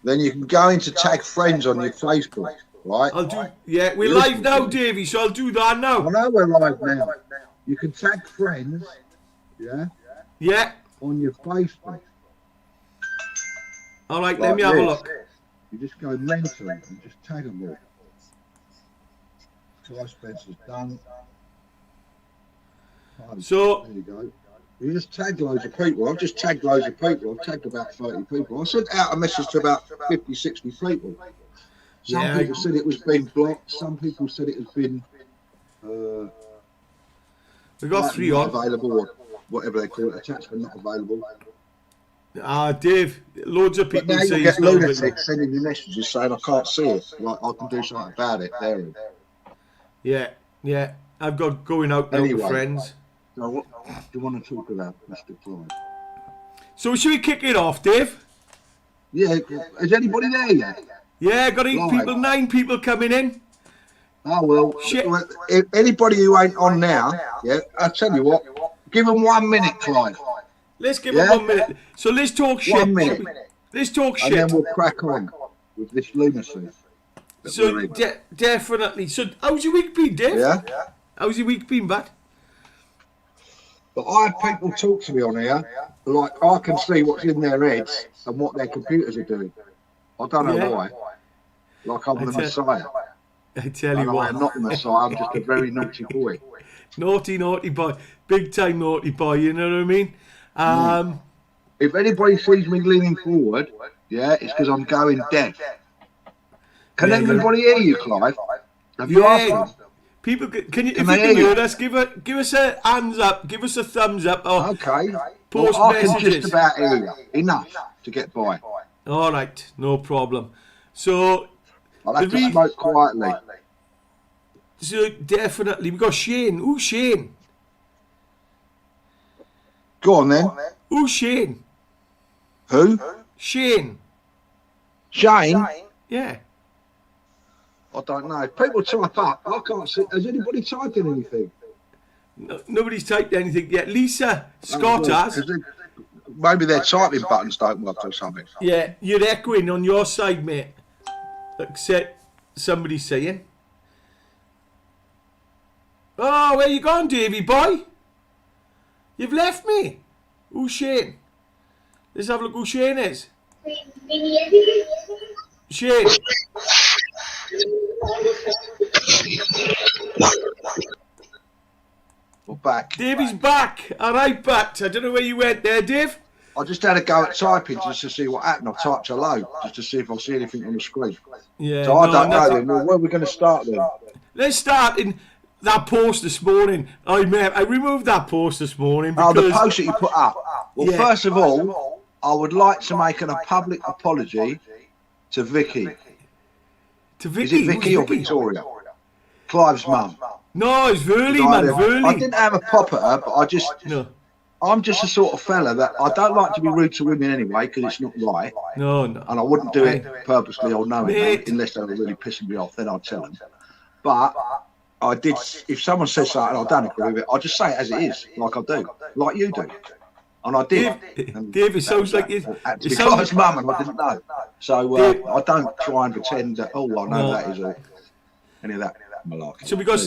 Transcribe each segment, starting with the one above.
then you can go into tag friends on your Facebook, right? I'll do. Yeah, we're live now, Davey. So I'll do that now. I know we're live now. You can tag friends, yeah, on your Facebook. All right, let me have a look. You just go mental and just tag them all. Clive Spencer's done. So there you go. You just tag loads of people. I've just tagged loads of people. I've tagged about 30 people. I sent out a message to about 50, 60 people. Some people said it was being blocked. Some people said it has been we got 3 not on. available, or whatever they call it, attachment not available. Dave, loads of people But now say you get lunatics sending me messages saying I can't see it. Like I can do something about it. There. Yeah. I've got going out now with friends. So what do you want to talk about, Mr. Clive? So should we kick it off, Dave? Yeah. Is anybody there yet? Yeah, got 8 people, 9 people coming in. Oh well. If anybody who ain't on now, yeah, I'll tell you what. Give them 1 minute, Clive. Let's give them 1 minute. So let's talk shit. 1 minute. Let's talk shit. And then we'll crack on with this lunacy. So definitely. So how's your week been, Dave? Yeah. How's your week been, bud? But I have people talk to me on here, like I can see what's in their heads and what their computers are doing. I don't know why. Like I'm the Messiah. I tell you what. I'm not the Messiah, I'm just a very naughty boy. Naughty boy. Big time naughty boy, you know what I mean? If anybody sees me leaning forward, yeah, it's because I'm going deaf. Can anybody hear you, Clive? Have you asked them? People, if you can hear us, give us a hands up, give us a thumbs up. Okay. Post I messages. can just about hear you. Enough to get by. All right, no problem. So I'll have to smoke quietly. So definitely, we got Shane. Who's Shane? Go on then. Who's Shane? Who? Shane. Shane? Yeah. I don't know. People type up. I can't see. Has anybody typing anything? No, nobody's typed anything yet. Lisa Scott has. Maybe their typing buttons don't work or something. Yeah, you're echoing on your side, mate. Except somebody's saying. Oh, where you gone, Davey boy? You've left me. Who's Shane? Let's have a look who Shane is. Shane. We're back. Davey's back. All right, back. I don't know where you went there, Dave. I just had a go at typing just to see what happened. I typed hello just to see if I see anything on the screen. Yeah. So I don't know then. Well, where are we going to start then? Let's start in that post this morning. I removed that post this morning because... Oh, the post that you put up. Well, first of all, I would like to make a public apology to Vicky. To Vicky? Is it Vicky or Victoria? Clive's mum. No, it's Verley, man. Verley. I didn't have a pop at her, but I just... No. I'm just a sort of fella that I don't like to be rude to women anyway because it's not right. No. And I wouldn't do it purposely or knowingly unless they were really pissing me off. Then I'd tell them. But I did. If someone says something I don't agree with it, I just say it as it is, like I do, like you do. And I did. Dave, it sounds like it's Clive's mum, and I didn't know. So I don't try and pretend that. Oh, I know that is any of that malarkey. So we got.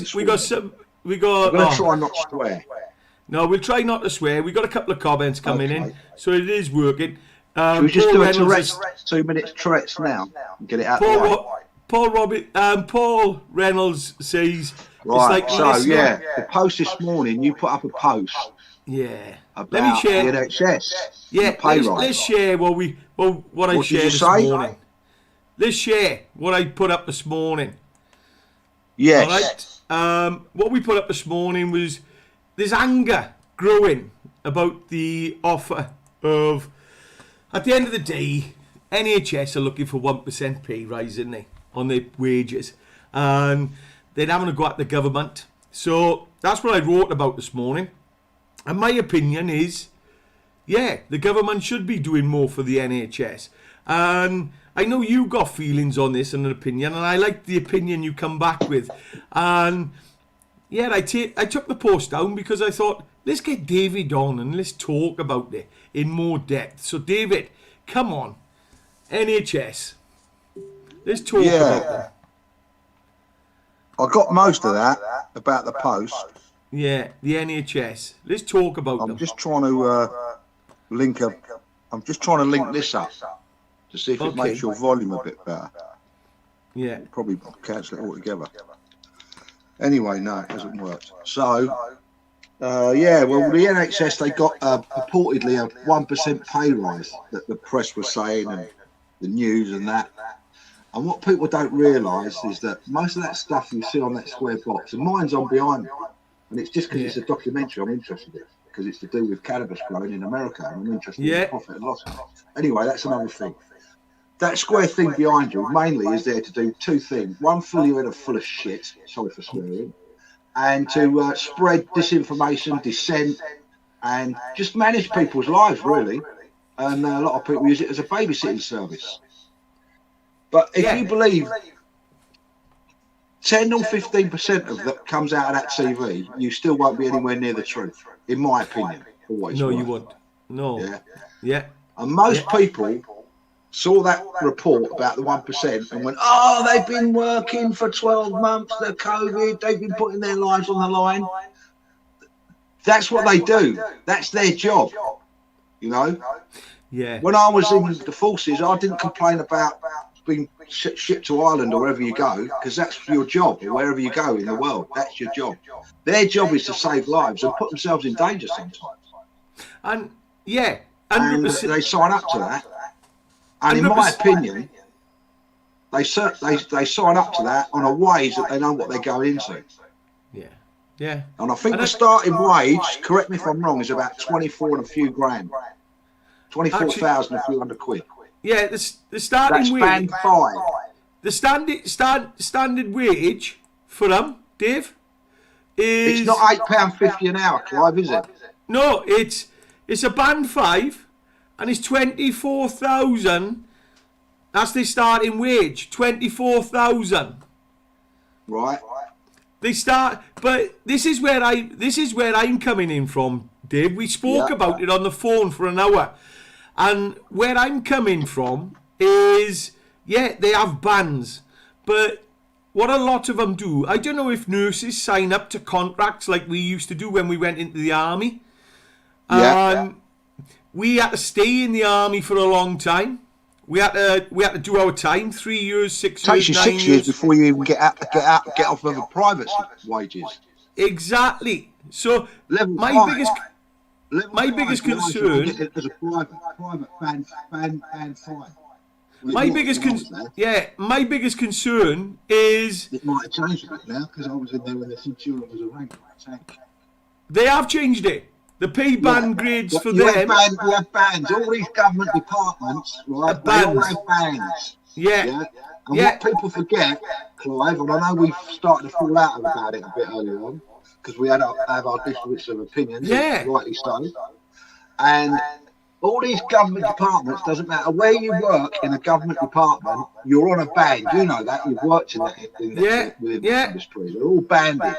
We're going to try not to swear. No, we'll try not to swear. We got a couple of comments coming in, so it is working. Should we just do a Tourette's 2 minutes Tourette's now and get it out of the way? Paul Reynolds says right. It's like the post this morning. You put up a post. Yeah. About Let me share the NHS. Yeah. Let's share what I shared this morning. Let's share what I put up this morning. Yes. All right. What we put up this morning was. There's anger growing about the offer of, at the end of the day, NHS are looking for 1% pay rise, isn't they, on their wages. And they're having to go at the government. So that's what I wrote about this morning. And my opinion is, the government should be doing more for the NHS. And I know you got feelings on this and an opinion, and I like the opinion you come back with. And... yeah, I took the post down because I thought, let's get David on and let's talk about it in more depth. So, David, come on. NHS. Let's talk about them. I got most of that about the post. Yeah, the NHS. Let's talk about them. I'm just trying to link up. I'm just trying to link this up to see if it makes your volume a bit better. Yeah. Probably cancel it all together. Anyway, no, it hasn't worked. So, yeah, well, the NHS, they got purportedly a 1% pay rise that the press was saying, and the news and that. And what people don't realise is that most of that stuff you see on that square box, and mine's on behind it, and it's just because it's a documentary I'm interested in, because it's to do with cannabis growing in America, and I'm interested in profit and loss. Anyway, that's another thing. That square thing behind you mainly is there to do two things. One, fill your head full of shit, sorry for swearing, and to spread disinformation, dissent, and just manage people's lives, really. And a lot of people use it as a babysitting service. But if you believe 10 or 15% of that comes out of that TV, you still won't be anywhere near the truth, in my opinion. Always. No, you won't. No. Yeah. Yeah. And most people saw that report about the 1% and went, oh, they've been working for 12 months, the COVID, they've been putting their lives on the line. That's what they do. That's their job, you know? Yeah. When I was in the forces, I didn't complain about being shipped to Ireland or wherever you go, because that's your job, or wherever you go in the world, that's your job. Their job is to save lives and put themselves in danger sometimes. And, yeah. And they sign up to that. And in my opinion, they sign up to that on a wage that they know what they're going into. Yeah, yeah. And I think the starting wage, correct me if I'm wrong, is about 24 and a few grand. 24,000 a few hundred quid. Yeah, the starting wage. That's band 5. The standard wage for them, Dave, is... It's not £8.50 an hour, Clive, is it? No, it's a band 5. And it's 24,000. That's the starting wage. 24,000. Right. They start, but this is where I'm coming in from, Dave. We spoke about it on the phone for an hour, and where I'm coming from is, yeah, they have bands, but what a lot of them do, I don't know if nurses sign up to contracts like we used to do when we went into the army. We had to stay in the army for a long time. We had to do our time, 3 years, 6 years, 9 years. Takes you 6 years before you even get off of the private wages. Exactly. So my biggest concern. As a private band 5. My biggest concern is. It might have changed a bit now, because I was in there when the centurion was a rank. They have changed it. The pay band grades for them. You have bands. All these government departments, right? They all have bands. Yeah. And what people forget, Clive, and I know we've started to fall out about it a bit earlier on, because we have our difference of opinions, rightly so. And all these government departments, doesn't matter where you work in a government department, you're on a band. You know that. You've worked in that industry. They're all banded.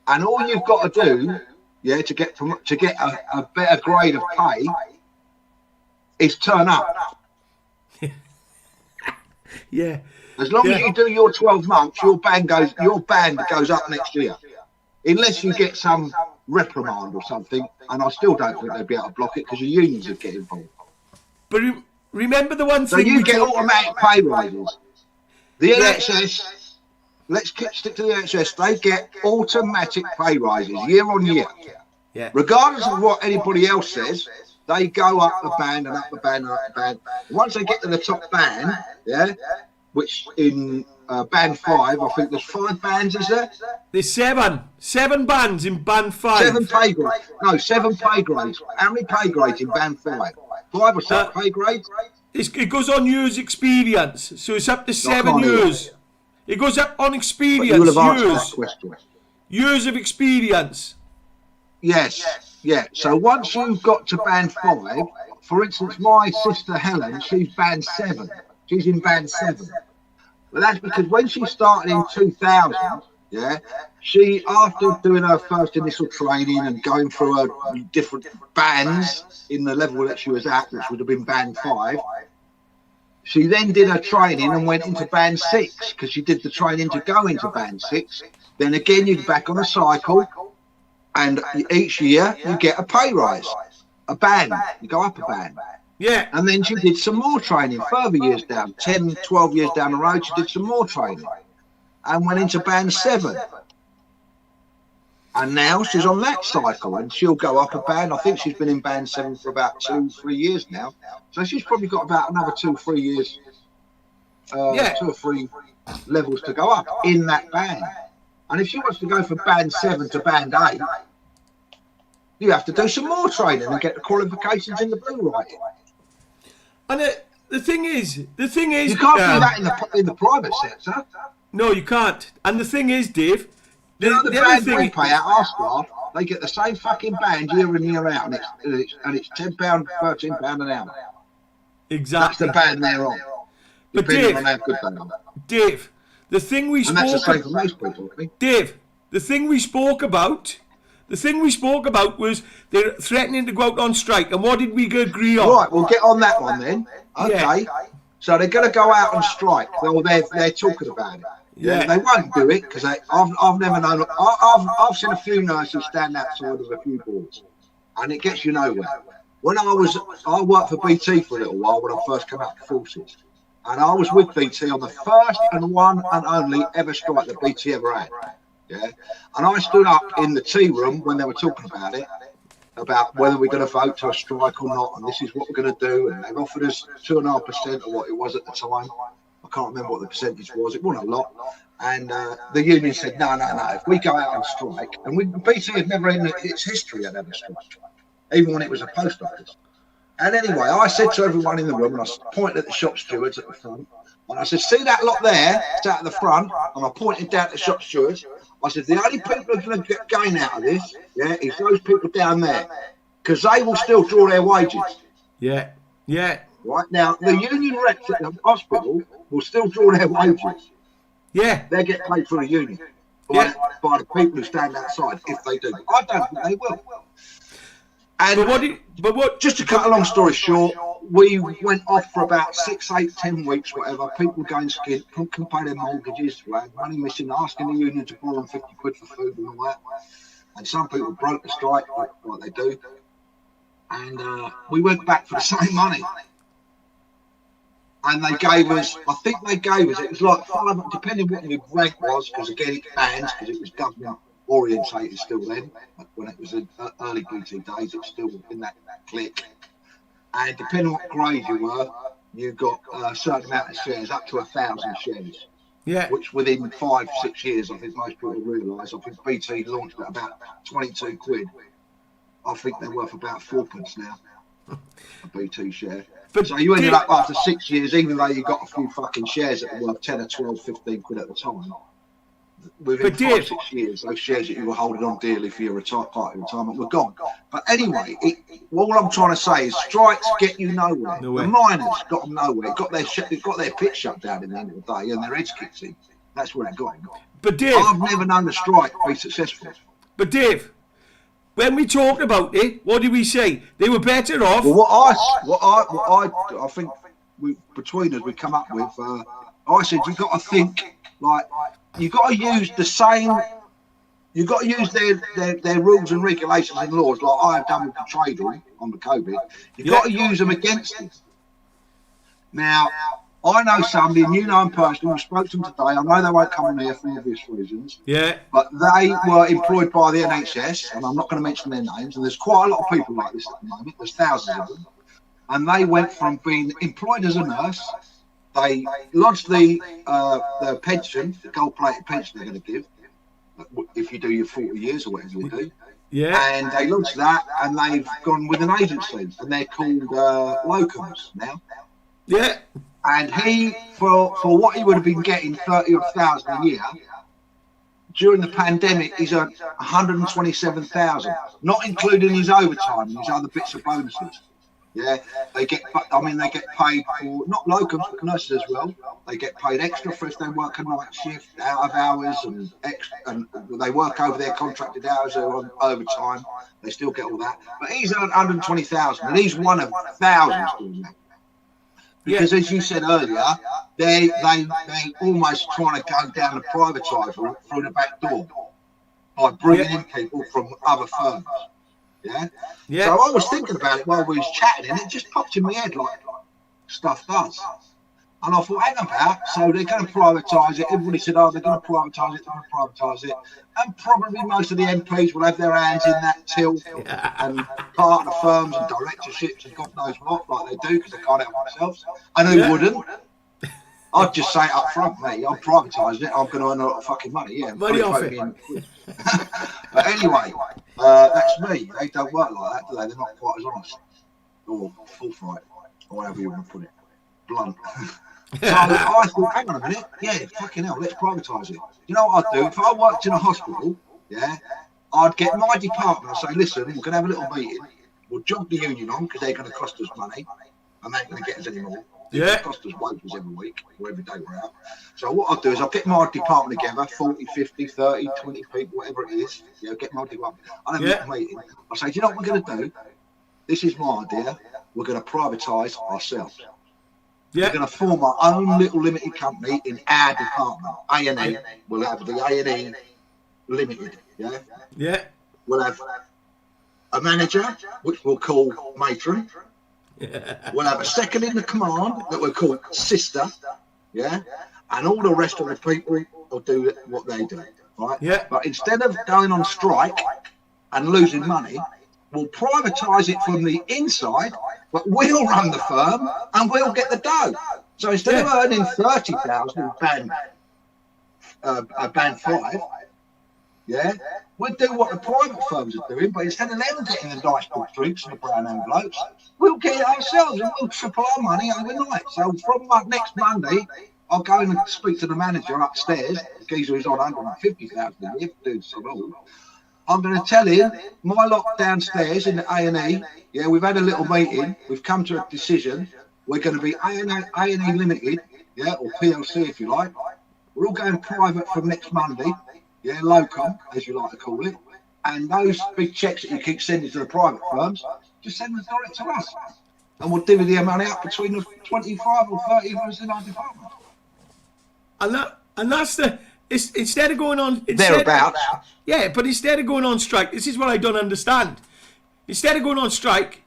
And all you've got to do, to get a better grade of pay, is turn up. Yeah. As long as you do your 12 months, your band goes up next year, unless you get some reprimand or something. And I still don't think they'd be able to block it, because the unions would get involved. But remember the one thing. So you get automatic pay rises. The NHS. Let's stick to the NHS. They get automatic pay rises year on year. Yeah. Regardless of what anybody else says, they go up the band and up the band and up the band. Once they get to the top band, which in band 5, I think there's 5 bands, is there? There's 7. 7 bands in band 5. 7 pay grades. No, 7 pay grades. How many pay grades in band 5? 5 or 6 pay grades? It goes on years experience, so it's up to 7 years. It goes up on experience. You'll have answered that question. Years of experience. Yes. So once you've got to band 5, for instance, my sister Helen, she's band 7. She's in band 7. But that's because when she started in 2000, she, after doing her first initial training and going through her different bands in the level that she was at, which would have been band 5, She then did her training and went into band 6 because she did the training to go into band 6. Then again, you're back on a cycle, and each year you get a pay rise, a band. You go up a band. Yeah. And then she did some more training further years down, 10, 12 years down the road. She did some more training and went into band 7. And now she's on that cycle, and she'll go up a band. I think she's been in band 7 for about 2-3 years now. So she's probably got about another 2-3 years, 2 or 3 levels to go up in that band. And if she wants to go from band 7 to band 8, you have to do some more training and get the qualifications in the blue writing. And the thing is, you can't do that in the private sector. No, you can't. And the thing is, Dave, the band we pay out our staff, they get the same fucking band year in, year out, and it's £10, £13 an hour. Exactly. That's the band they're on. But Dave, on how good they are. Dave, the thing we spoke about... And that's the same for most people, I think. Dave, the thing we spoke about was they're threatening to go out on strike. And what did we agree on? Right, we'll get on that one then. Okay. Yeah. So they're going to go out on strike. Well, they're talking about it. Yeah. They won't do it because I've never known. I've seen a few nurses stand outside of a few boards, and it gets you nowhere. When I worked for BT for a little while when I first came out of the forces, and I was with BT on the first and one and only ever strike that BT ever had. Yeah, and I stood up in the tea room when they were talking about it, about whether we're going to vote to a strike or not, and this is what we're going to do. And they've offered us 2.5% of what it was at the time. I can't remember what the percentage was. It wasn't a lot. And the union said, no. If we go out on strike, and BT had never in its history had ever striked, even when it was a post office. And anyway, I said to everyone in the room, and I pointed at the shop stewards at the front, and I said, see that lot there, sat at the front, and I pointed down at the shop stewards. I said, the only people who are going to get gain out of this, is those people down there, because they will still draw their wages. Yeah. Right now, the union reps at the hospital will still draw their wages. Yeah. They get paid for the union by the people who stand outside, if they do. I don't think they will. And just to cut a long story short, we went off for about 6, 8, 10 weeks, whatever. People going skint, couldn't pay their mortgages, money missing, asking the union to borrow them 50 quid for food and all that. And some people broke the strike, like they do. And we went back for the same money. And they gave us, it was like 5, depending what the rank was, because again, it's bands, because it was government orientated still then. When it was in early BT days, it was still in that clique. And depending on what grade you were, you got a certain amount of shares, up to 1,000 shares. Yeah. Which within 5, 6 years, I think most people realise. I think BT launched at about 22 quid. I think they're worth about 4p now, a BT share. But so you ended up after 6 years, even though you got a few fucking shares that were worth 10 or 12, 15 quid at the time. Within 5, 6 years, those shares that you were holding on dearly for your part of retirement were gone. But anyway, all I'm trying to say is strikes get you nowhere. The miners got them nowhere. Got their pit shut down in the end of the day, and their heads kicked in. That's where it got them. But Dave, I've never known a strike be successful. But Dave, when we talked about it, what did we say? They were better off. Well, what I think between us we come up with. I said you've got to think like you've got to use the same. You've got to use their rules and regulations and laws like I have done with the trading on the COVID. You've got to use them against it. Now, I know somebody, and you know them personally, we spoke to them today. I know they won't come on here for obvious reasons. Yeah. But they were employed by the NHS, and I'm not going to mention their names, and there's quite a lot of people like this at the moment. There's thousands of them. And they went from being employed as a nurse, they lodged the pension, the gold-plated pension they're going to give, if you do your 40 years or whatever you do. Yeah. And they lodged that, and they've gone with an agency, and they're called Loquacious now. Yeah. And he, for what he would have been getting, 30,000 a year, during the pandemic, he's earned 127,000, not including his overtime and his other bits of bonuses. Yeah, they get paid for, not locums, but nurses as well. They get paid extra for if they work a night shift, out of hours, and they work over their contracted hours or on overtime. They still get all that. But he's earned 120,000, and he's one of thousands doing that. Because as you said earlier, they almost trying to go down the privatised route through the back door by bringing in people from other firms. Yeah? So I was thinking about it while we was chatting, and it just popped in my head like stuff does. And I thought, hang about, so they're going to privatise it. Everybody said, oh, they're going to privatise it, they're going to privatise it. And probably most of the MPs will have their hands in that till and part of the firms and directorships and God knows what, like they do, because they can't help themselves. And who wouldn't? I'd just say up front, mate, I'm privatising it, I'm going to earn a lot of fucking money. Yeah, money off it. But anyway, that's me. They don't work like that, do they? They're not quite as honest or forthright, or whatever you want to put it. Blunt. So I thought, hang on a minute, yeah, fucking hell, let's privatise it. You know what I'd do? If I worked in a hospital, yeah, I'd get my department and say, listen, we're going to have a little meeting. We'll jog the union on because they're going to cost us money and they ain't going to get us any more. They cost us wages every week or every day we're out. So what I'll do is I'll get my department together, 40, 50, 30, 20 people, whatever it is. Yeah, get my department. I'll have a little meeting. I'll say, do you know what we're going to do? This is my idea. We're going to privatise ourselves. We're going to form our own little limited company in our department. A&E. We'll have the A&E Limited. Yeah. Yeah. We'll have a manager, which we'll call matron. We'll have a second in the command that we'll call sister. Yeah. And all the rest of the people will do what they do. Right. Yeah. But instead of going on strike and losing money, we'll privatise it from the inside, but we'll run the firm and we'll get the dough. So instead of earning 30,000 in band 5, yeah, we'll do what the private firms are doing, but instead of them getting the nice big drinks and the brown envelopes, we'll get it ourselves and we'll triple our money overnight. So from next Monday, I'll go and speak to the manager upstairs, the geezer who's on 150,000 a year for doing so all. I'm going to tell him, my lot downstairs in the A&E, yeah, we've had a little meeting, we've come to a decision, we're going to be A&E Limited, yeah, or PLC if you like. We're all going private from next Monday, yeah, locum, as you like to call it, and those big checks that you keep sending to the private firms, just send them direct to us, and we'll divvy the money up between the 25 or 30 of us in our department. And that's the... Instead of going on... Thereabouts. Yeah, but instead of going on strike, this is what I don't understand. Instead of going on strike,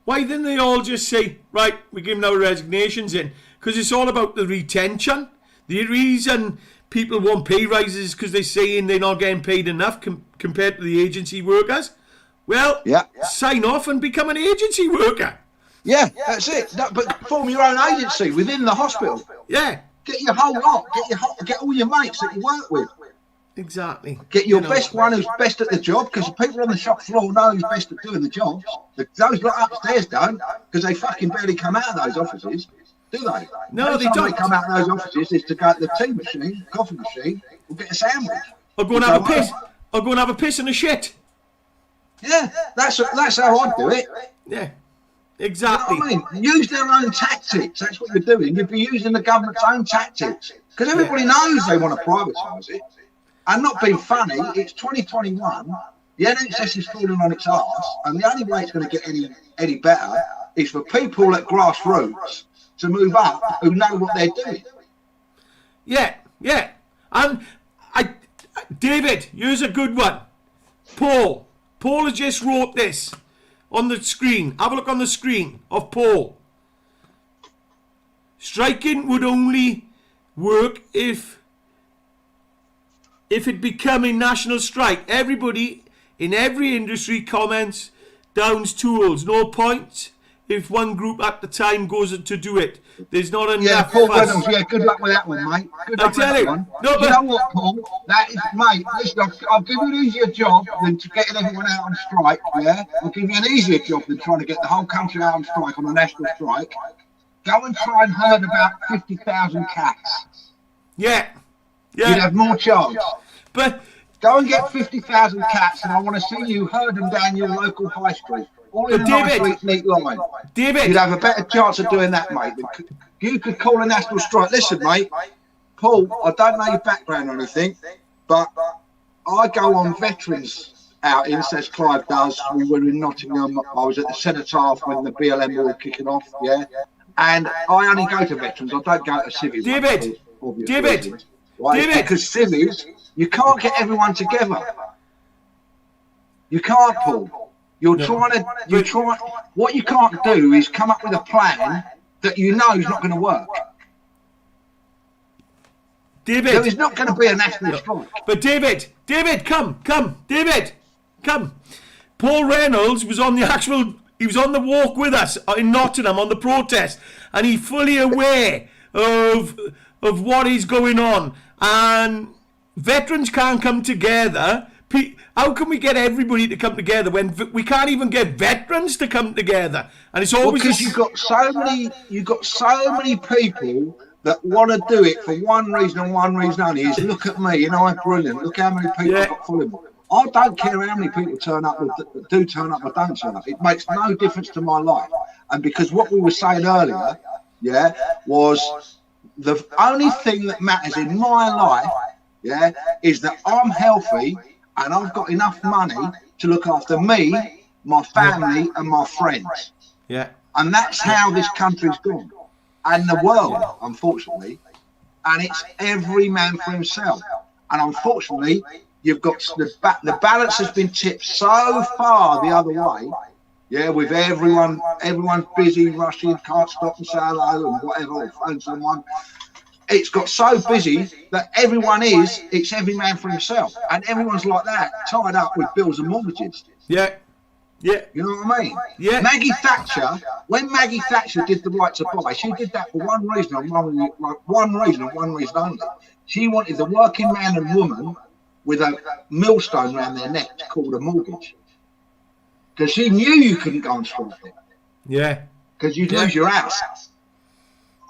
why didn't they all just say, right, we're giving our resignations in? Because it's all about the retention. The reason people want pay rises is because they're saying they're not getting paid enough compared to the agency workers. Well, sign off and become an agency worker. Yeah, that's it. No, but form your own agency within the hospital. Yeah. Get your whole lot. Get all your mates that you work with. Exactly. Get your best one who's best at the job, because the people on the shop floor know who's best at doing the jobs. Those lot upstairs don't, because they fucking barely come out of those offices, do they? No, they don't. They come out of those offices is to go to the tea machine, coffee machine, or get a sandwich. Or go and have a piss. Or go and have a piss and a shit. Yeah, that's how I do it. Yeah. Exactly. You know what I mean? Use their own tactics. That's what you're doing. You'd be using the government's own tactics. Because everybody knows they want to privatise it. And not being funny, it's 2021. The NHS is falling on its arse. And the only way it's going to get any better is for people at grassroots to move up who know what they're doing. Yeah. And David, here's a good one. Paul has just wrote this. On the screen, have a look on the screen of Paul. Striking would only work if it become a national strike. Everybody in every industry comments Downs tools. No point if one group at the time goes to do it. There's not enough. Yeah, Paul Reynolds. Yeah, good luck with that one, mate. Good luck with that one. No, you know what, Paul? That is, mate. Listen, I'll give you an easier job than getting everyone out on strike. Yeah, I'll give you an easier job than trying to get the whole country out on strike on a national strike. Go and try and herd about 50,000 cats. Yeah. You'd have more chance. But go and get 50,000 cats, and I want to see you herd them down your local high street. All in a nice, neat line. David, you'd have a better chance of doing that, mate. You could call a national strike. Listen, mate, Paul, I don't know your background or anything, but I go on veterans outings, as Clive does. We were in Nottingham. I was at the Cenotaph when the BLM were kicking off, yeah. And I only go to veterans. I don't go to civvies. David, reasons, right? David. Because civvies, you can't get everyone together. You can't, Paul. You're trying to. What you can't do is come up with a plan that you know is not going to work. David, there is not going to be a national strike. But David, come, David, come. Paul Reynolds was on the actual. He was on the walk with us in Nottingham on the protest, and he's fully aware of what is going on. And veterans can't come together. How can we get everybody to come together when we can't even get veterans to come together? And it's always because you've got so many people that want to do it for one reason and one reason only is look at me, I'm brilliant. Look how many people I've got following me. I don't care how many people turn up or do turn up or don't turn up. It makes no difference to my life. And because what we were saying earlier, was the only thing that matters in my life, is that I'm healthy and I've got enough money to look after me, my family, and my friends. Yeah. And that's how this country's gone. And the world, unfortunately. And it's every man for himself. And unfortunately, you've got the balance has been tipped so far the other way, with everyone's busy, rushing, can't stop and say hello and whatever, or phone someone. It's got so busy that it's every man for himself. And everyone's like that, tied up with bills and mortgages. Yeah. Yeah. You know what I mean? Yeah. Maggie Thatcher, when Maggie Thatcher did the right to buy, she did that for one reason and one reason only. She wanted the working man and woman with a millstone around their neck called a mortgage. Because she knew you couldn't go and strike it. Yeah. Because you'd lose your house.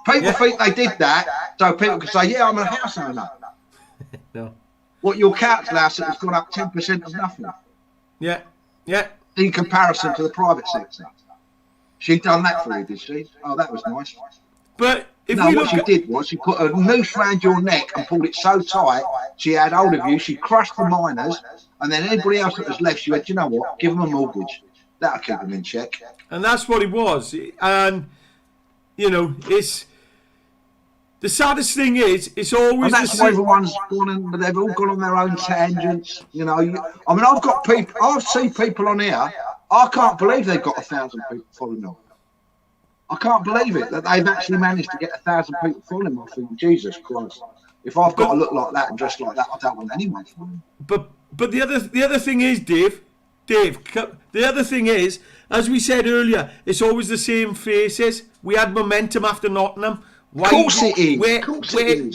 People think they did that so people could say, I'm a house owner. No. What, your council house has gone up 10% of nothing. Yeah. Yeah. In comparison to the private sector. She'd done that for you, did she? Oh, that was nice. But what she did was she put a noose around your neck and pulled it so tight, she had hold of you, she crushed the miners, and then anybody else that was left, she went, you know what, give them a mortgage. That'll keep them in check. And that's what it was. And, it's... The saddest thing is, it's always. And that's why everyone's gone and they've all gone on their own tangents. I've got people. I see people on here. I can't believe they've got 1,000 people following them. I can't believe it that they've actually managed to get 1,000 people following them. I think, Jesus Christ, if I've got to look like that and dress like that, I don't want anyone following. But the other thing is, Dave. The other thing is, as we said earlier, it's always the same faces. We had momentum after Nottingham. Of course it is.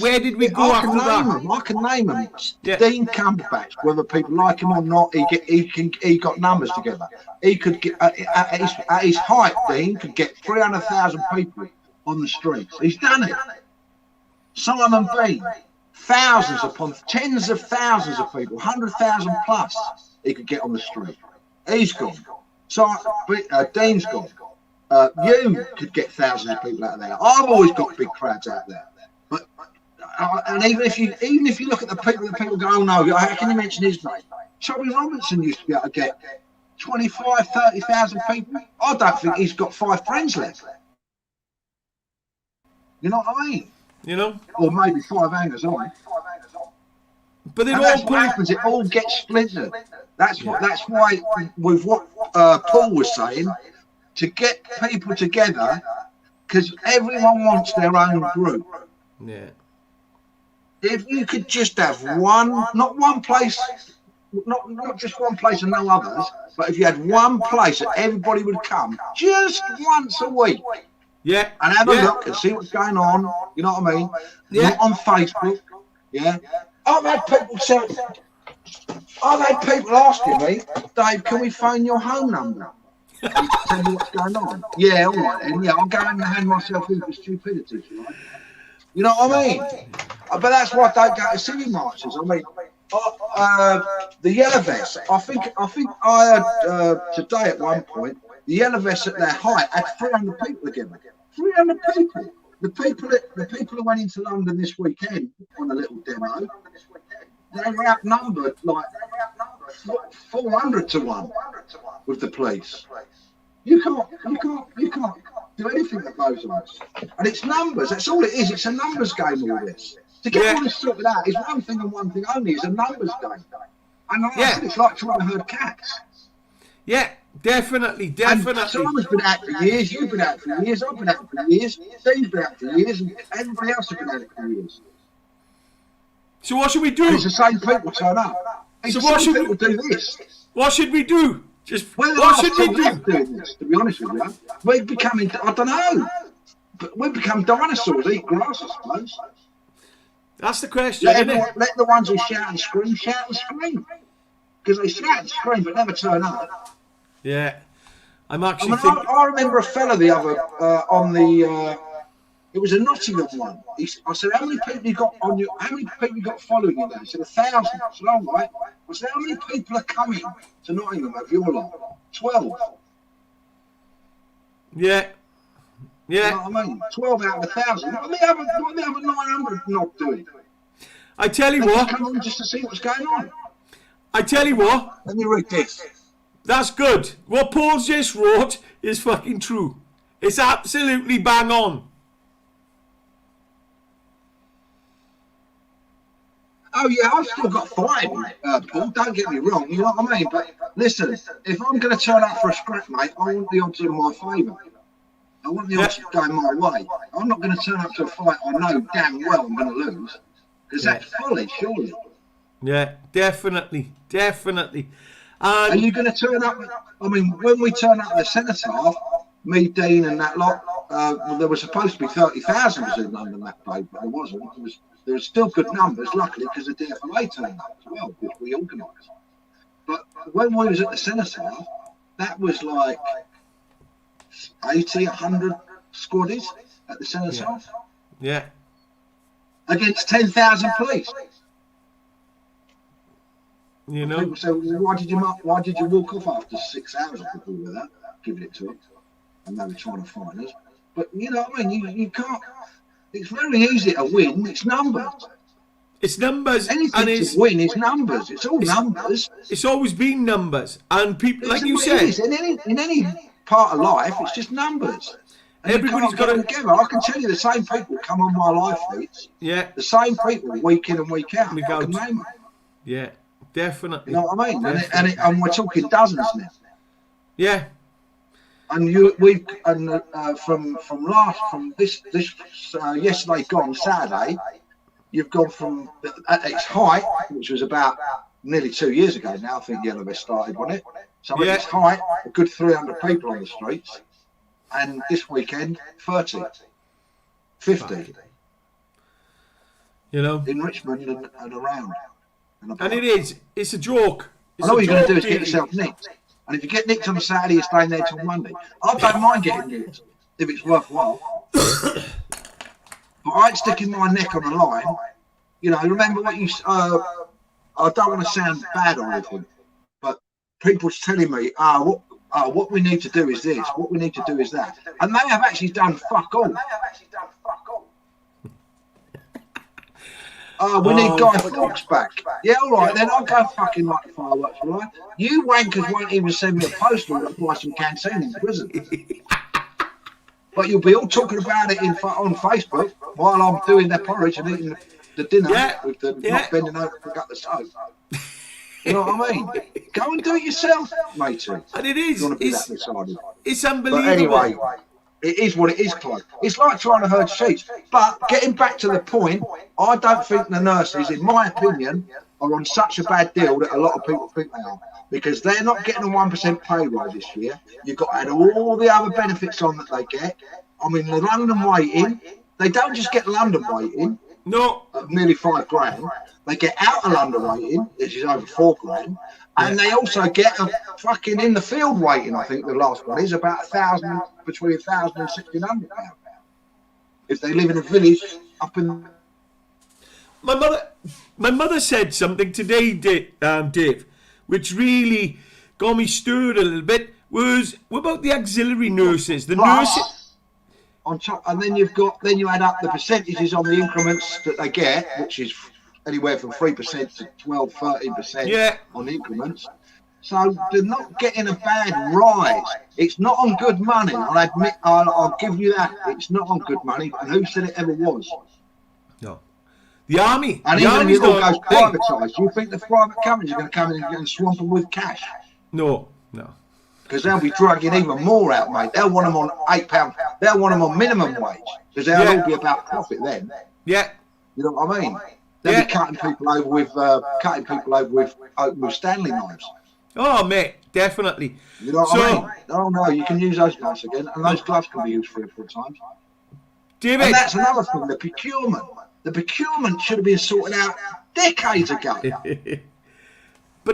Where did we go after that? I can name them. Yeah. Dean Cumberbatch, whether people like him or not, he got numbers together. He could get at his height. Dean could get 300,000 people on the streets. He's done it. Simon Bean, thousands upon tens of thousands of people, 100,000 plus. He could get on the street. He's gone. So Dean's gone. You could get thousands of people out of there. I've always got big crowds out there. But and even if you look at the people go, oh no, how can you mention his name? Tommy Robinson used to be able to get 25, 30,000 people. I don't think he's got 5 friends left. You know what I mean? Or maybe 5 hangers on. But that's what happens. It all gets splintered. That's why with what Paul was saying. To get people together, because everyone wants their own group. Yeah. If you could just have not one place, not just one place and no others, but if you had one place that everybody would come just once a week. Yeah. And have a look and see what's going on. You know what I mean? Yeah. Not on Facebook. Yeah. I've had people asking me, Dave, can we phone your home number? Tell me what's going on. Yeah, all right then. Yeah, I'll go and hand myself in for stupidity. You know what I mean? But that's why I don't go to city marches. I mean, the Yellow Vests. I think I heard today at one point the Yellow Vests at their height had 300 people together. 300 people. The people who went into London this weekend on a little demo. They were outnumbered like 400 to 1 with the police. You can't do anything that goes on. And it's numbers. That's all it is. It's a numbers game, all this. To get all this sorted out is one thing and one thing only. It's a numbers game. And like I said, it's like trying to herd cats. Yeah, definitely. And Simon's been out for years. You've been out for years. I've been out for years. Steve's been out for years. And everybody else has been out for years. So what should we do? And it's the same people turn up. It's So the what same should people we do this. What should we do? What should we do? Doing this, to be honest with you, we're becoming, I don't know, but we've become dinosaurs, eat grass, I suppose. That's the question, Let the ones who shout and scream, because they shout and scream but never turn up. Yeah, I'm actually. I remember a fella the other on the. It was a Nottingham one. I said, "How many people you got on your? How many people you got following you there?" He said, 1,000. I said, "All right." I said, "How many people are coming to Nottingham of your lot?" 12. Yeah. You know what I mean? 12 out of 1,000. What are the other 900 not doing? I tell you what. Come on just to see what's going on. I tell you what. Let me read this. That's good. What Paul's just wrote is fucking true. It's absolutely bang on. Oh yeah, I've still got five, Paul. Don't get me wrong. You know what I mean? But listen, if I'm going to turn up for a scrap, mate, I want the odds in my favour. I want the odds going my way. I'm not going to turn up to a fight I know damn well I'm going to lose, because that's folly, surely. Yeah, definitely. Are you going to turn up? I mean, when we turn up the cenotaph, me, Dean, and that lot, there was supposed to be 30,000 in London that day, but there wasn't. There was still good numbers, luckily, because the DFLA turned up as well, which we organised. But when we was at the cenotaph, that was like 80, 100 squaddies at the cenotaph. Yeah. Against 10,000 police. You know. People say, well, why did you walk off after 6 hours of people with that, giving it to them, and they were trying to find us? But you know what I mean? You can't. It's very easy to win. It's numbers. It's numbers. Anything to win is numbers. It's all numbers. It's always been numbers, and people, like you said, in any part of life, it's just numbers. And everybody's got it together. I can tell you the same people come on my live feeds. Yeah. The same people week in and week out. I can name them. Yeah, definitely. You know what I mean? And we're talking dozens now. Yeah. And from this yesterday gone Saturday, you've gone from at its height, which was about nearly 2 years ago now. I think Yellow Vest started on it. So at its height, a good 300 people on the streets, and this weekend 30, 50. You know, in Richmond and around. And it's a joke. I know what you're going to do is get yourself nicked. And if you get nicked on a Saturday, you're staying there till Monday. I don't mind getting nicked if it's worthwhile. But I ain't sticking my neck on the line. You know, remember what you... I don't want to sound bad or anything, but people's telling me, what we need to do is this, what we need to do is that. And they have actually done fuck all. We need Guy Fawkes back. Yeah, all right, then I'll go fucking like the fireworks, all right? You wankers won't even send me a postal to buy some canteen in prison. But you'll be all talking about it on Facebook while I'm doing their porridge and eating the dinner with them not bending over to pick up the soap. You know what I mean? Go and do it yourself, matey. And it is. It's unbelievable. But anyway, it is what it is, Clive. It's like trying to herd sheep. But getting back to the point, I don't think the nurses, in my opinion, are on such a bad deal that a lot of people think they are. Because they're not getting a 1% pay rise this year. You've got to add all the other benefits on that they get. I mean, the London waiting, they don't just get London waiting. No. Nearly $5,000. They get out of London waiting, which is over $4,000. And they also get a fucking in the field waiting. I think the last one is about between 1,000 and 1,600 pounds. If they live in a village up in. My mother said something today, Dave, which really got me stirred a little bit. Was about the auxiliary nurses. The nurses. On top, and then you add up the percentages on the increments that they get, which is anywhere from 3% to 12, 13% on the increments. So they're not getting a bad rise. It's not on good money. I'll admit, I'll give you that. It's not on good money. And who said it ever was? No. The army. And the even army's if it all not, goes privatised, do you think the private companies are going to come in and swamp them with cash? No. Because they'll be drugging even more out, mate. They'll want them on £8. They'll want them on minimum wage. Because they'll all be about profit then. Yeah. You know what I mean? They'll be cutting people over with Stanley knives. Oh, mate, definitely. You know what I mean? Oh no, you can use those gloves again, and those gloves can be used 3 or 4 times. David. And that's another thing, the procurement. The procurement should have been sorted out decades ago. But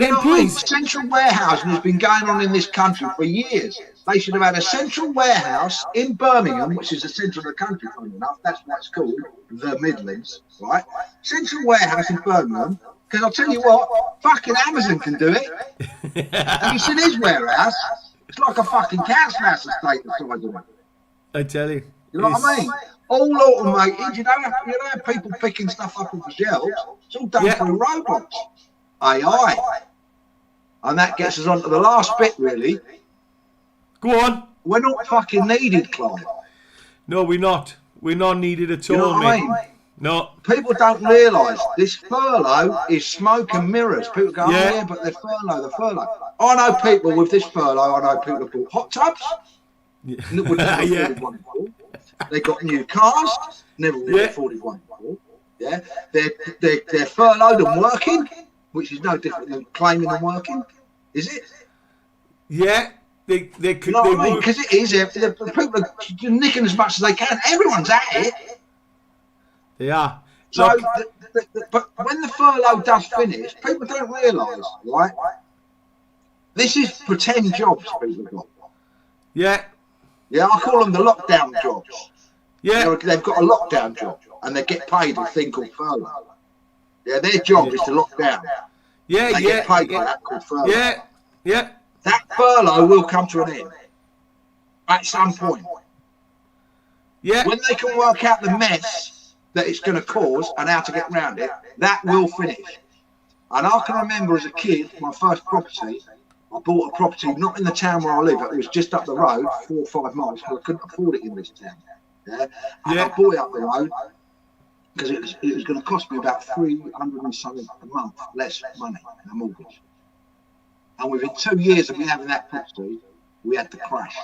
you know then, what I mean? Central warehousing has been going on in this country for years. They should have had a central warehouse in Birmingham, which is the centre of the country, funny enough. That's what it's called, the Midlands, right? Central warehouse in Birmingham. Because I'll tell you what, fucking Amazon can do it. Have you seen his warehouse? It's like a fucking council house estate the size of it. I tell you. You know what I mean? All automated. You don't have people picking stuff up off the shelves. It's all done through robots. AI. And that gets us on to the last bit, really. Go on. We're not fucking needed, Clive. No, we're not. We're not needed at all, you know what mate. I mean? No. People don't realise this furlough is smoke and mirrors. People go, oh yeah, but they're furlough. I know people with this furlough, I know people have bought hot tubs. Yeah. They got new cars, never really afforded one before. Yeah. They're furloughed and working, which is no different than claiming and working, is it? Yeah. They could. You know what I mean? Because it is. People are nicking as much as they can. Everyone's at it. They are. So, but when the furlough does finish, people don't realise, right? This is pretend jobs people have got. Yeah. Yeah, I call them the lockdown jobs. Yeah. They've got a lockdown job and they get paid a thing called furlough. Yeah, their job is to lock down. Yeah, they get paid for that called furlough. Yeah, yeah. That furlough will come to an end at some point. Yeah. When they can work out the mess that it's going to cause and how to get around it, that will finish. And I can remember as a kid, my first property, I bought a property not in the town where I live, it was just up the road, 4 or 5 miles, because I couldn't afford it in this town. Yeah, and I bought it up the road because it was going to cost me about 300 and something a month less money in a mortgage. And within 2 years of me having that property, we had the crash.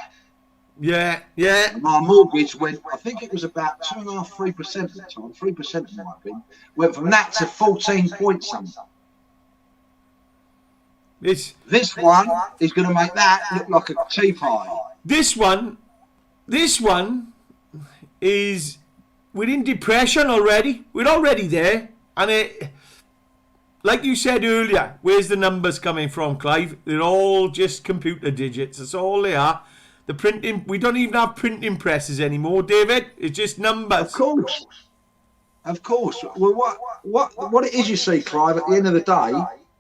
Yeah, yeah. And my mortgage went, I think it was about 2.5%, 3% at the time, 3% it might have been, went from that to 14 point something. This one is going to make that look like a tea party. This one is, we're in depression already. We're already there. And it, like you said earlier, where's the numbers coming from, Clive? They're all just computer digits. That's all they are. The printing, we don't even have printing presses anymore, David. It's just numbers. Of course. Well, what it is, you see, Clive, at the end of the day,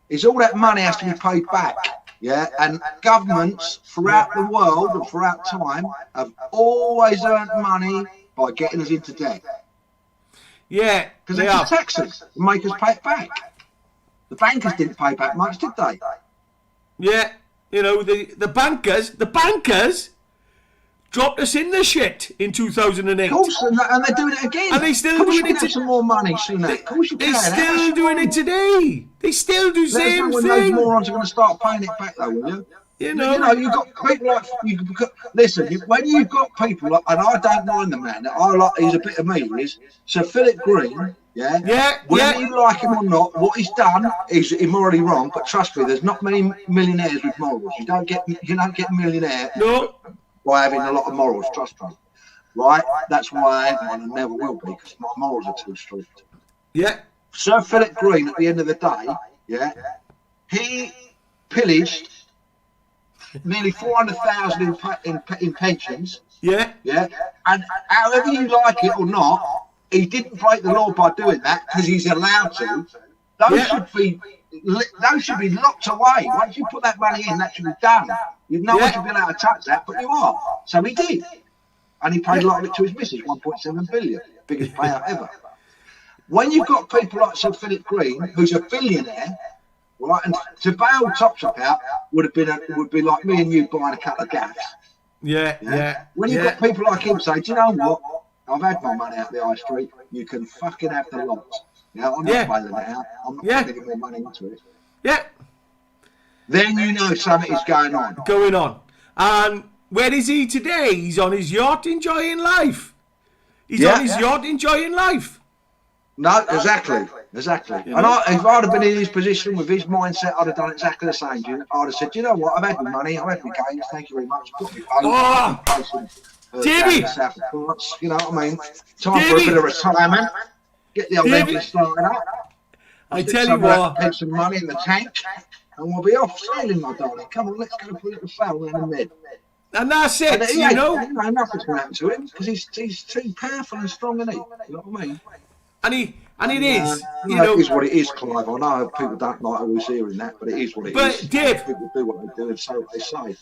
is all that money has to be paid back. Yeah, and governments throughout the world and throughout time have always earned money by getting us into debt. Yeah, because they just tax us and make us pay it back. The bankers didn't pay back much, did they? Yeah, you know, the bankers dropped us in the shit in 2008. Of course, and they're doing it again. And they still doing it some more money soon. Of course you can. They're still doing it today. They still do the same thing. Those morons are going to start paying it back, though, will you? You know, you've got people like when you've got people like, and I don't mind the man. He's a bit of me. Is Sir Philip Green. Whether you like him or not, what he's done is immorally wrong. But trust me, there's not many millionaires with morals. You don't get millionaire by having a lot of morals. Trust me, right? That's why I ain't one and never will be, because my morals are too strict. Yeah. Sir Philip Green, at the end of the day, he pillaged nearly 400,000 in pensions. Yeah. And however you like it or not, he didn't break the law by doing that because he's allowed to. Those should be locked away. Once you put that money in, that should be done. No one should be allowed to touch that, but you are. So he did. And he paid a lot of it to his missus, 1.7 billion. Biggest payout ever. When you've got people like Sir Philip Green, who's a billionaire, right? And to bail Topshop out would be like me and you buying a couple of gaffs. Yeah. When you've got people like him say, do you know what? I've had my money out the high street. You can fucking have the lot. I'm not bailing it out. I'm not putting more money into it. Yeah. Then you know something is going on. And where is he today? He's on his yacht enjoying life. On his yacht enjoying life. No, exactly. You know? And if I'd have been in his position with his mindset, I'd have done exactly the same. I'd have said, you know what? I've had my money. I've had my gains. Thank you very much. Davey! You know what I mean? Time for a bit of retirement. Get the old engine started up. I tell you what. Put some money in the tank, and we'll be off sailing, my darling. Come on, let's go put a little sail around the med. And that's it, nothing's going to happen to him because he's too powerful and strong, isn't he? You know what I mean? And it is. It is what it is, Clive. I know people don't like always hearing that, but it is what it is. But Dave, people do what they do and say what they say.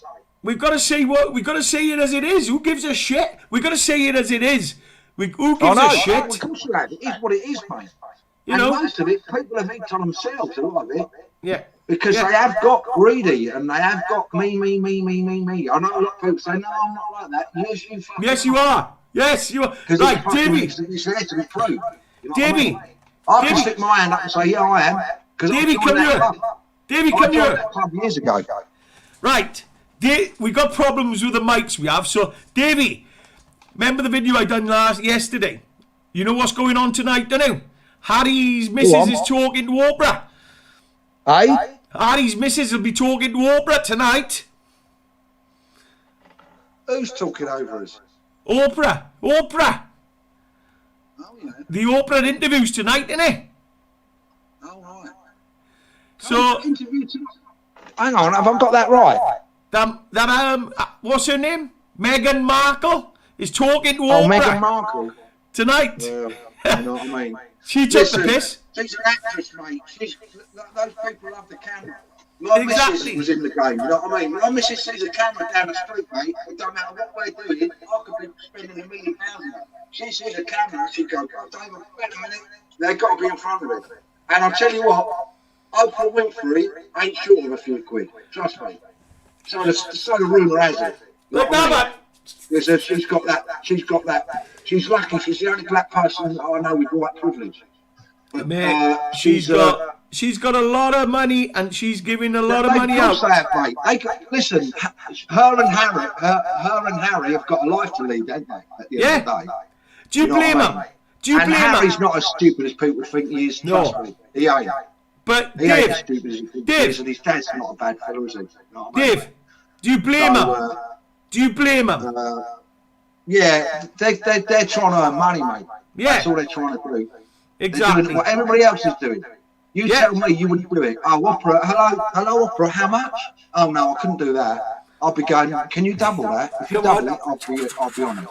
We've got to say it as it is. Who gives a shit? We've got to say it as it is. Who gives a shit? Of course you have. It is what it is, mate. Most of it, people have eaten on themselves, a lot of it. Yeah. Because they have got greedy and they have got me. I know a lot of people say, no, I'm not like that. Yes, you fucking Yes, you are. Yes, you are. Right, Davey. It's there to be proved. Davey. I can stick my hand up and say, yeah, I am. Davey, come here. Davey, come here. That club years ago. Right. We got problems with the mics we have. So, Davey, remember the video I done yesterday? You know what's going on tonight, don't you? Harry's missus is talking to Oprah. Aye? Harry's missus will be talking to Oprah tonight. Who's talking over us? Oprah. Oh, yeah. The Oprah interviews tonight, innit? Oh, right. So, hang on, have I got that right? What's her name? Meghan Markle is talking to Oprah. Oh, Meghan Markle. Tonight. Well, you know what I mean? She took the piss. She's an actress, mate. Those people love the camera. My missus was in the game, you know what I mean? My missus sees a camera down the street, mate. It don't matter what we're doing. I could be spending £1 million. She sees a camera and she goes, oh, David, wait a minute. They've got to be in front of it. And I'll tell you what, Oprah Winfrey ain't short of a few quid. Trust me. So the rumour has it. Look now, man. She's got that. She's lucky. She's the only black person that I know with white privilege. But, mate, she's got a lot of money and she's giving a lot of money out. Listen, her and Harry have got a life to lead, haven't they? At the end of the day. Do you blame them? Harry's not as stupid as people think he is. Trust me, he ain't. But he ain't as stupid as he thinks he is, and his dad's not a bad fellow, is he? Dave, do you blame him? Do you blame him? Yeah, they're trying to earn money, mate. Yeah. That's all they're trying to do. Exactly. Doing what everybody else is doing. You tell me you wouldn't do it. Oh, Oprah, hello, Oprah, how much? Oh, no, I couldn't do that. I'll be going, can you double that? If you double it, I'll be on it.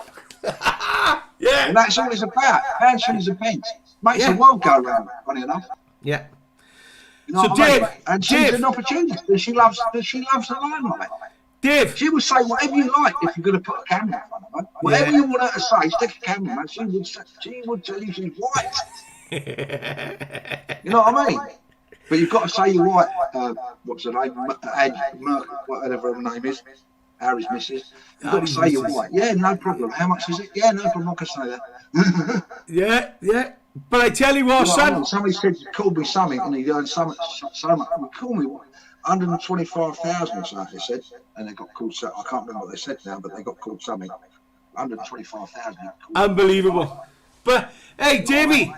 Yeah. And that's all it's about. Pounds, shillings and pence. Makes the world go round, funny enough. Yeah. You know what I mean? And she's an opportunist. She loves the limelight. Dave. She will say whatever you like if you're going to put a camera in front of her. Whatever you want her to say, stick a camera, man. She would tell you she's white. You know what I mean? But you've got to say you're white. What's her name? Merkel, whatever her name is. Harry's missus. You've got to say you're white. Yeah, no problem. How much is it? Yeah, no problem. I can say that. Yeah. But I tell you what, son. Somebody said, called me something, and he earned so much. Call me 125,000 or something, they said. And they got called something. I can't remember what they said now, but they got called something. 125,000. Unbelievable. But, hey, Davey.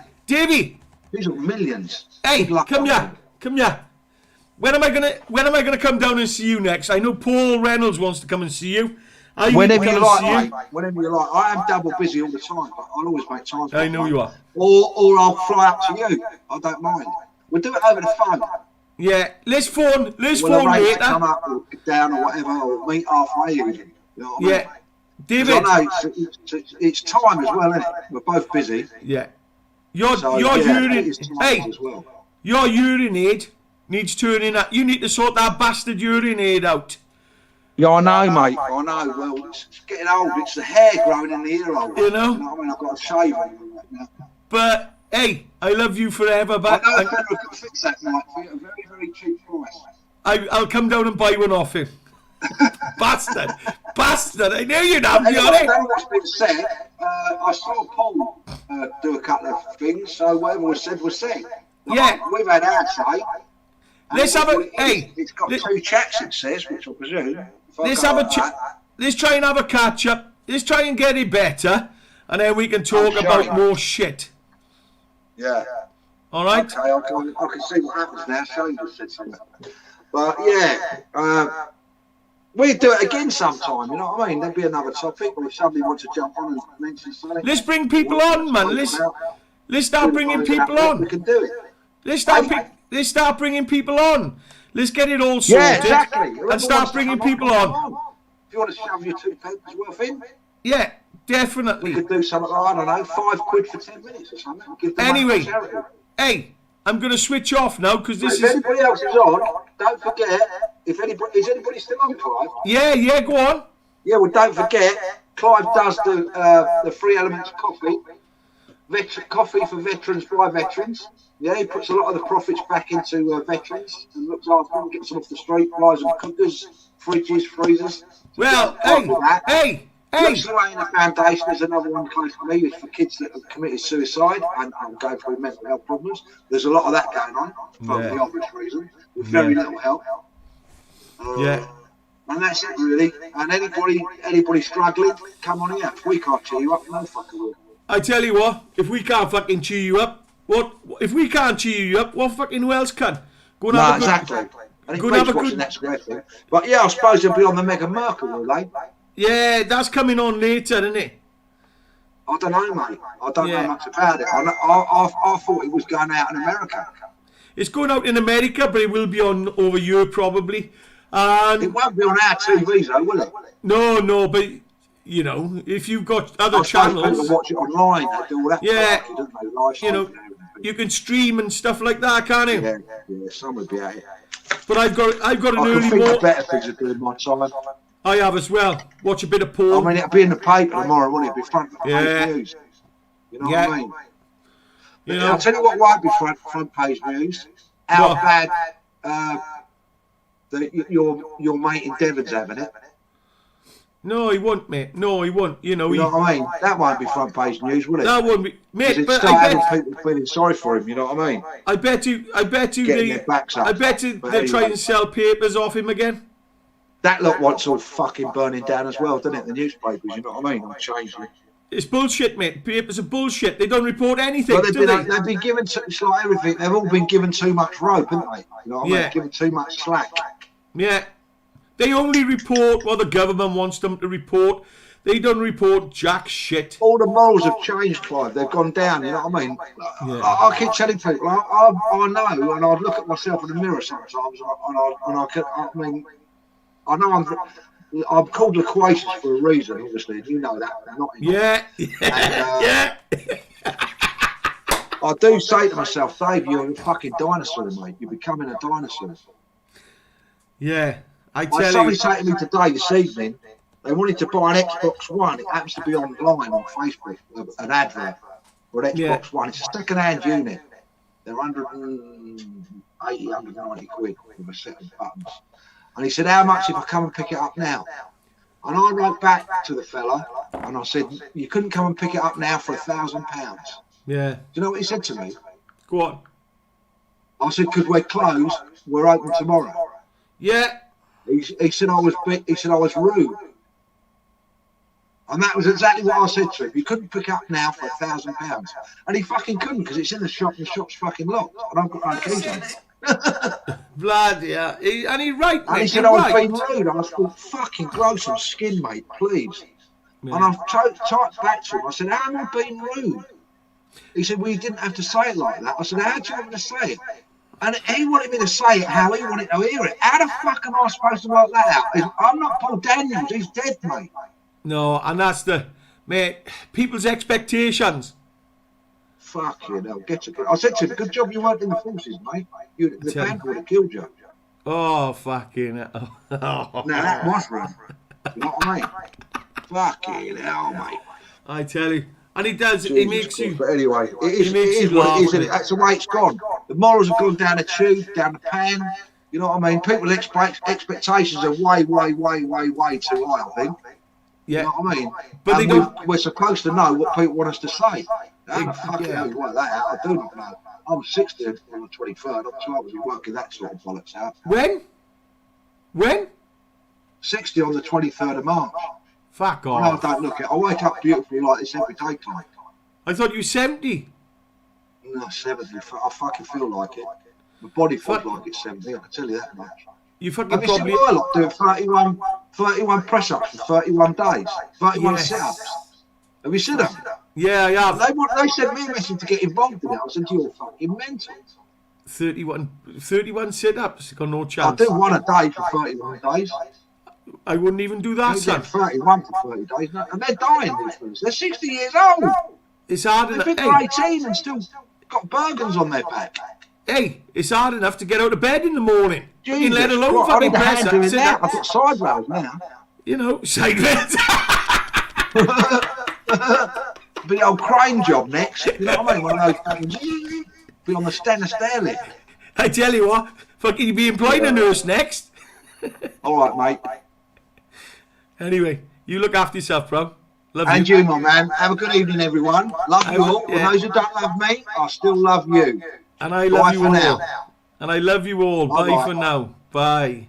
These are millions. Hey, come here. When am I gonna come down and see you next? I know Paul Reynolds wants to come and see you. Whenever you like, mate. Whenever you like. I am double busy all the time, but I'll always make time for I know you are. Or I'll fly up to you. I don't mind. We'll do it over the phone. Yeah, let's phone later. Come up or down or whatever, or meet halfway even. You know what I mean? David. I know it's time as well, isn't it? We're both busy. Yeah. Your urine. Hey, as well. Your urinate needs turning out. You need to sort that bastard urinate out. Yeah, I know, mate. I know. Well, it's getting old. It's the hair growing in the ear hole. You know? I mean, I've got to shave it. But Hey, I love you forever, but I know a fella who can fix that night for you at a very, very cheap price. I'll come down and buy one off him. Bastard! Bastard! I knew you'd have me on I it! don't know what's been said. I saw Paul do a couple of things, so whatever was said was said. Yeah. We've had our say. Let's have a... Hey! It's got 2 chats, it says, which I presume. Let's have let's try and have a catch-up. Let's try and get it better. And then we can talk about more shit. Yeah. All right? Okay, I can see what happens now. Shane just said something. But, yeah... we'd do it again sometime, you know what I mean? There'd be another topic, or if somebody wants to jump on and mention something. Let's bring people on, man. Let's start bringing people on. We can do it. Let's start bringing people on. Let's get it all sorted. Yeah, exactly. And start bringing people on. If you want to shove your 2 pence worth in, yeah, definitely. we could do something like, I don't know, £5 for 10 minutes or something. Give them Anyway, charity. hey, I'm going to switch off now because this if is... anybody else is on, don't forget, is anybody still on, Clive? Yeah, go on. Yeah, well, don't forget, Clive does the 3 Elements coffee. Coffee for veterans by veterans. Yeah, he puts a lot of the profits back into veterans and looks after them, gets them off the street, buys them cookers, fridges, freezers. Well, hey. Looks away in the foundation. There's another one close to me. It's for kids that have committed suicide and go through mental health problems. There's a lot of that going on for the obvious reason, with very little help. Yeah. And that's it, really. And anybody struggling, come on here. If we can't cheer you up, no fucking will. I tell you what, if we can't fucking cheer you up, what fucking who else can? Go and have a good... Exactly. And it beats watching that square thing. But yeah, I suppose they'll be on the Meghan Markle, will they? Yeah, that's coming on later, isn't it? I don't know, mate. I don't know much about it. I thought it was going out in America. It's going out in America, but it will be on over here probably. And it won't be on our TVs, though, will it? No, but you know, if you've got other channels, people watch it online. They do all that. Yeah, don't they? You know, you can stream and stuff like that, can't you? Yeah, some would be out here. But I've got an I early can think morning. of better things to do in my time. I have as well. Watch a bit of porn. I mean, it'll be in the paper tomorrow, won't it? It'll be front page news. You know what I mean? You know, I'll tell you what won't be front page news. How bad your mate in Devon's having it. No, he won't, mate. No, he won't. You know what I mean? That won't be front page news, will it? That won't be, mate. But I bet people feeling sorry for him. You know what I mean? I bet you they're trying to sell papers off him again. That lot wants all fucking burning down as well, doesn't it? The newspapers, you know what I mean? I'm changing. It's bullshit, mate. Papers are bullshit. They don't report anything, well, do they? They've been given, it's like everything, they've all been given too much rope, haven't they? You know what I mean? Given too much slack. Yeah. They only report what the government wants them to report. They don't report jack shit. All the morals have changed, Clive. They've gone down, you know what I mean? I keep telling people, I know, and I look at myself in the mirror sometimes, and I know I'm called Loquacious for a reason, obviously, and you know that. Yeah. I do say to myself, Dave, you're a fucking dinosaur, mate. You're becoming a dinosaur. Yeah, somebody said to me today, this evening, they wanted to buy an Xbox One. It happens to be online on Facebook, an advert for an Xbox One. It's a second-hand unit. They're 180, 190 quid with a set of buttons. And he said, how much if I come and pick it up now? And I wrote back to the fella and I said, you couldn't come and pick it up now for £1,000. Yeah. Do you know what he said to me? Go on. I said, because we're closed, we're open tomorrow. Yeah. He said I was rude. And that was exactly what I said to him. You couldn't pick up now for £1,000. And he fucking couldn't because it's in the shop and the shop's fucking locked. And I've got no keys on it. Bloody yeah. And he's right, mate. And he said I was being rude. I thought, fucking grow some skin, mate, please. Yeah. And I've typed back to him. I said, how am I being rude? He said, well, you didn't have to say it like that. I said, how do you want me to say it? And he wanted me to say it how he wanted to hear it. How the fuck am I supposed to work that out? I'm not Paul Daniels. He's dead, mate. No, and that's people's expectations. Fuck you, no, get you. I said to him, good job you weren't in the forces, mate. The band would have killed you. Oh, fucking hell. Now, that was wrong. You know what I mean? Fucking hell, mate. I tell you. And he does. He Jesus makes Christ. you. But anyway, it is makes you what laugh it is. a bit. That's the way it's gone. The morals have gone down the tube, down the pan. You know what I mean? People's expectations are way too high, I think. Yeah. You know what I mean? But and they don't. we're supposed to know what people want us to say. How the Yeah. fuck hell you work that out? I do not know. I'm 60 on the 23rd. I'm too old to be working that sort of bollocks out. When? 60 on the 23rd of March. Fuck I know off. I don't look it. I wake up beautiful like this every day, Clive. I thought you were 70. No, 70. I fucking feel like it. My body feels like it's 70, I can tell you that much. You fucking Have you seen probably. Warlock doing 31 press-ups for 31 days? 31 Yes. sit-ups? Have you seen them? Yeah, I have. They sent me a message to get involved in it. I said, you're fucking mental. 31 sit-ups. Got no I chance. do one a day for 31 days. I wouldn't even do that, They son. get 31 for 30 days. And they're dying, these fools. They're 60 years old. It's hard They enough. think they're 18 and still got Bergens on their back. Hey, it's hard enough to get out of bed in the morning. Jesus Let alone Christ, I fucking need a hand press doing up, that. I've sit-ups. got side rails now. You know, sideways. Be the old crane job next. You know what I mean? One of those fucking be on the stair lift. I tell you what, fucking you be employing a nurse next. All right, mate. Anyway, you look after yourself, bro. Love And you. you, my man. Have a good evening, everyone. Love you all. Yeah. And those who don't love me, I still love you. And I love Bye you for all. now. And I love you all. Bye Bye-bye. for now. Bye.